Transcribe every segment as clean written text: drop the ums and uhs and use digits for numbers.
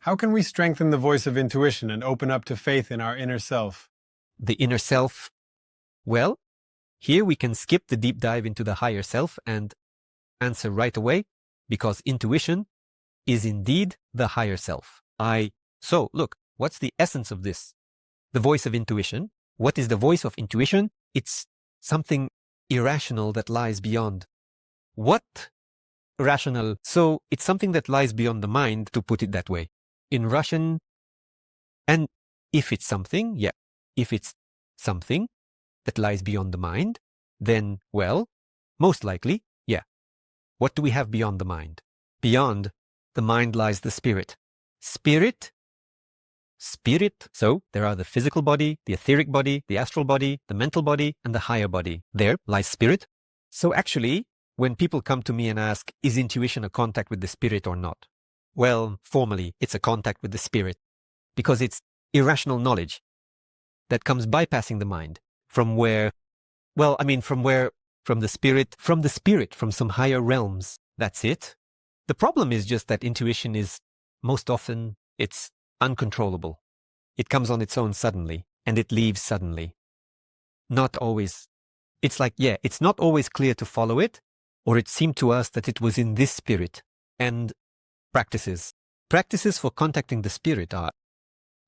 How can we strengthen the voice of intuition and open up to faith in our inner self? The inner self? Well, here we can skip the deep dive into the higher self and answer right away, because intuition is indeed the higher self. So, look, what's the essence of this? The voice of intuition. What is the voice of intuition? It's something irrational that lies beyond. What? Rational. So, it's something that lies beyond the mind, to put it that way. In Russian, and if it's something, yeah, if it's something that lies beyond the mind, then, well, most likely, yeah. What do we have beyond the mind? Beyond the mind lies the spirit. Spirit. So there are the physical body, the etheric body, the astral body, the mental body, and the higher body. There lies spirit. So actually, when people come to me and ask, is intuition a contact with the spirit or not? Well, formally, it's a contact with the spirit, because it's irrational knowledge that comes bypassing the mind. From where? Well, I mean, from where? From the spirit, from some higher realms. That's it. The problem is just that intuition is, most often, it's uncontrollable. It comes on its own suddenly, and it leaves suddenly. Not always. It's like, yeah, it's not always clear to follow it, or it seemed to us that it was in this spirit. And practices. Practices for contacting the spirit are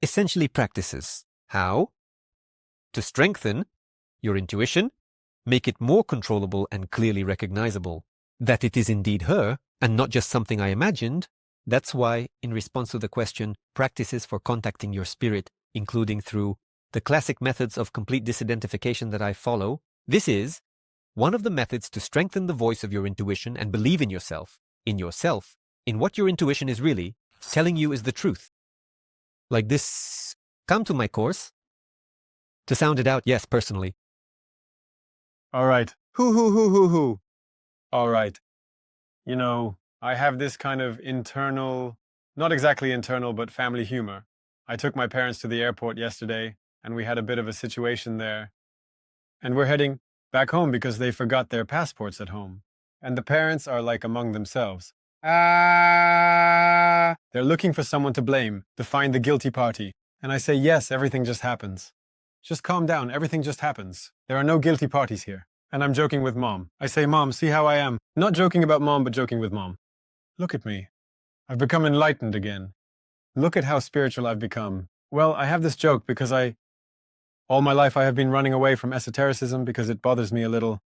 essentially practices. How? To strengthen your intuition, make it more controllable and clearly recognizable, that it is indeed her, and not just something I imagined. That's why, in response to the question, practices for contacting your spirit, including through the classic methods of complete disidentification that I follow, this is one of the methods to strengthen the voice of your intuition and believe in yourself, in what your intuition is really telling you is the truth. Like this, come to my course to sound it out, yes, personally. All right. Hoo. All right. You know, I have this kind of internal, not exactly internal, but family humor. I took my parents to the airport yesterday, and we had a bit of a situation there. And we're heading back home because they forgot their passports at home. And the parents are like among themselves. They're looking for someone to blame, to find the guilty party. And I say, yes, everything just happens. Just calm down, everything just happens. There are no guilty parties here. And I'm joking with Mom. I say, Mom, see how I am? Not joking about Mom, but joking with Mom. Look at me. I've become enlightened again. Look at how spiritual I've become. Well, I have this joke because all my life I have been running away from esotericism because it bothers me a little.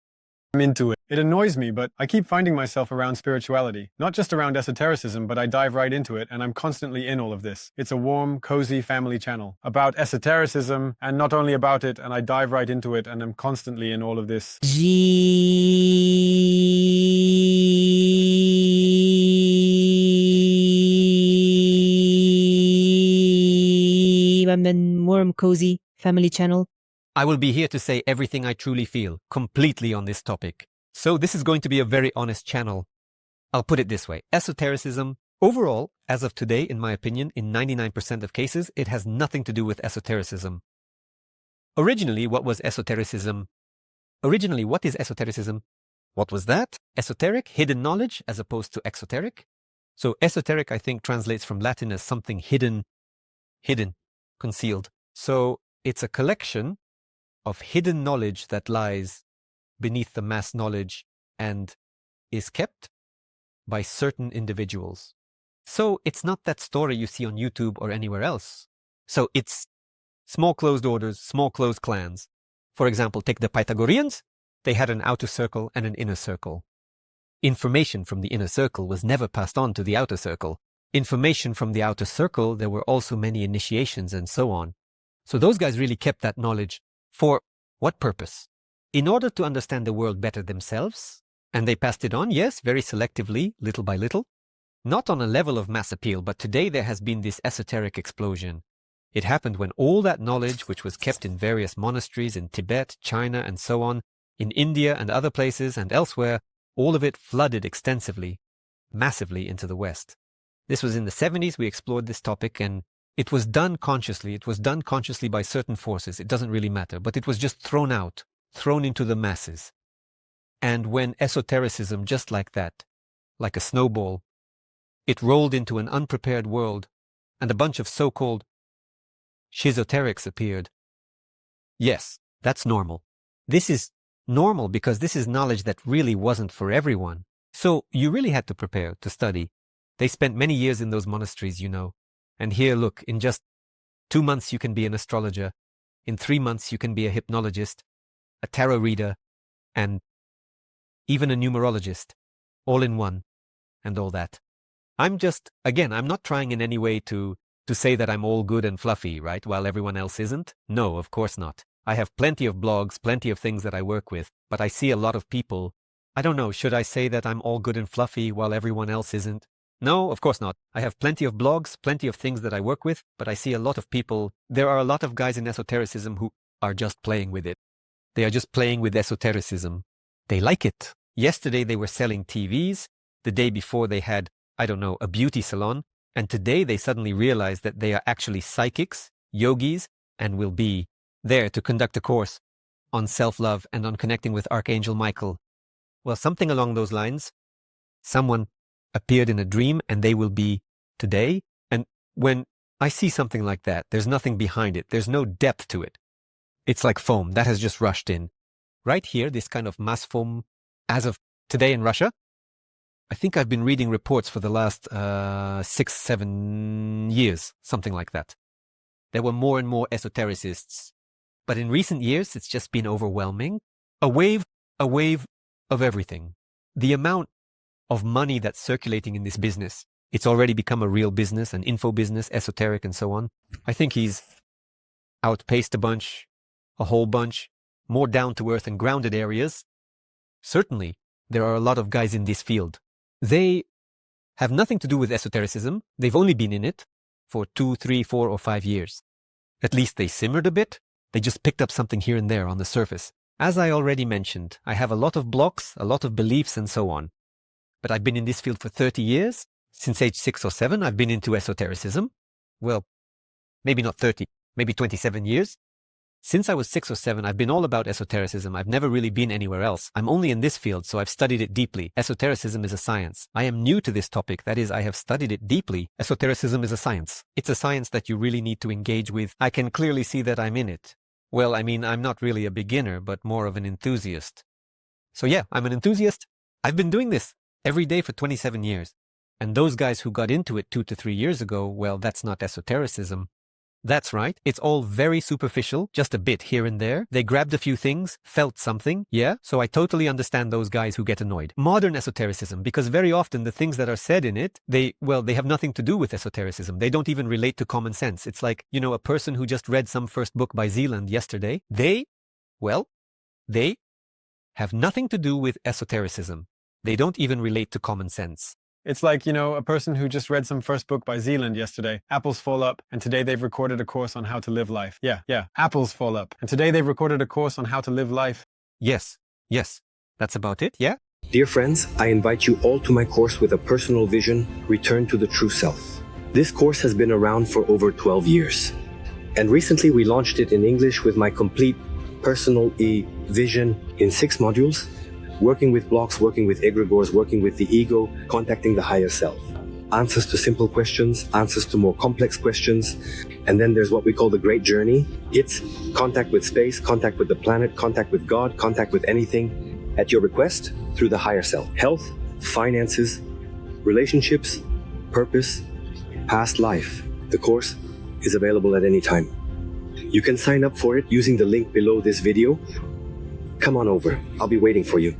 I'm into it. It annoys me, but I keep finding myself around spirituality. Not just around esotericism, but I dive right into it, and I'm constantly in all of this. It's a warm, cozy family channel about esotericism, and not only about it, and I dive right into it, and I'm constantly in all of this. Warm, cozy family channel. I will be here to say everything I truly feel, completely on this topic. So this is going to be a very honest channel. I'll put it this way. Esotericism, overall, as of today, in my opinion, in 99% of cases, it has nothing to do with esotericism. Originally, what was esotericism? What is esotericism? What was that? Esoteric, hidden knowledge, as opposed to exoteric. So esoteric, I think, translates from Latin as something hidden, concealed. So it's a collection of hidden knowledge that lies beneath the mass knowledge and is kept by certain individuals. So it's not that story you see on YouTube or anywhere else. So it's small closed orders, small closed clans. For example, take the Pythagoreans. They had an outer circle and an inner circle. Information from the inner circle was never passed on to the outer circle. Information from the outer circle, there were also many initiations and so on. So those guys really kept that knowledge. For what purpose? In order to understand the world better themselves, and they passed it on, yes, very selectively, little by little, not on a level of mass appeal, but today there has been this esoteric explosion. It happened when all that knowledge, which was kept in various monasteries in Tibet, China, and so on, in India and other places and elsewhere, all of it flooded extensively, massively into the West. This was in the 70s, we explored this topic, and it was done consciously. It was done consciously by certain forces. It doesn't really matter, but it was just thrown out, thrown into the masses. And when esotericism, just like that, like a snowball, it rolled into an unprepared world, and a bunch of so-called esoterics appeared. Yes, that's normal. This is normal because this is knowledge that really wasn't for everyone. So you really had to prepare to study. They spent many years in those monasteries, you know. And here, look, in just 2 months you can be an astrologer. In 3 months you can be a hypnologist, a tarot reader, and even a numerologist, all in one, and all that. I'm not trying in any way to say that I'm all good and fluffy, right, while everyone else isn't. No, of course not. I have plenty of blogs, plenty of things that I work with, but I see a lot of people. I don't know, should I say that I'm all good and fluffy while everyone else isn't? No, of course not. I have plenty of blogs, plenty of things that I work with, but I see a lot of people. There are a lot of guys in esotericism who are just playing with it. They are just playing with esotericism. They like it. Yesterday they were selling TVs. The day before they had, I don't know, a beauty salon. And today they suddenly realize that they are actually psychics, yogis, and will be there to conduct a course on self-love and on connecting with Archangel Michael. Well, something along those lines. Someone appeared in a dream and they will be today. And when I see something like that, there's nothing behind it. There's no depth to it. It's like foam that has just rushed in. Right here, this kind of mass foam as of today in Russia. I think I've been reading reports for the last 6-7 years, something like that. There were more and more esotericists. But in recent years, it's just been overwhelming. A wave of everything. The amount of money that's circulating in this business, it's already become a real business, an infobusiness, esoteric, and so on. I think he's outpaced a whole bunch, more down-to-earth and grounded areas. Certainly, there are a lot of guys in this field. They have nothing to do with esotericism. They've only been in it for 2, 3, 4, or 5 years. At least they simmered a bit. They just picked up something here and there on the surface. As I already mentioned, I have a lot of blocks, a lot of beliefs, and so on. But I've been in this field for 30 years. Since age 6 or 7, I've been into esotericism. Well, maybe not 30, maybe 27 years. Since I was 6 or 7, I've been all about esotericism. I've never really been anywhere else. I'm only in this field, so I've studied it deeply. Esotericism is a science. I am new to this topic. That is, I have studied it deeply. Esotericism is a science. It's a science that you really need to engage with. I can clearly see that I'm in it. Well, I mean, I'm not really a beginner, but more of an enthusiast. So yeah, I'm an enthusiast. I've been doing this every day for 27 years. And those guys who got into it 2 to 3 years ago, well, that's not esotericism. That's right. It's all very superficial, just a bit here and there. They grabbed a few things, felt something, yeah? So I totally understand those guys who get annoyed. Modern esotericism, because very often the things that are said in it, they have nothing to do with esotericism. They don't even relate to common sense. It's like, you know, a person who just read some first book by Zealand yesterday, they have nothing to do with esotericism. They don't even relate to common sense. It's like, you know, a person who just read some first book by Zealand yesterday. Apples fall up, and today they've recorded a course on how to live life. Yeah, apples fall up, and today they've recorded a course on how to live life. Yes, that's about it, yeah? Dear friends, I invite you all to my course with a personal vision, Return to the True Self. This course has been around for over 12 years. And recently we launched it in English with my complete personal vision in 6 modules. Working with blocks, working with egregores, working with the ego, contacting the higher self. Answers to simple questions, answers to more complex questions. And then there's what we call the Great Journey. It's contact with space, contact with the planet, contact with God, contact with anything at your request through the higher self. Health, finances, relationships, purpose, past life. The course is available at any time. You can sign up for it using the link below this video. Come on over. I'll be waiting for you.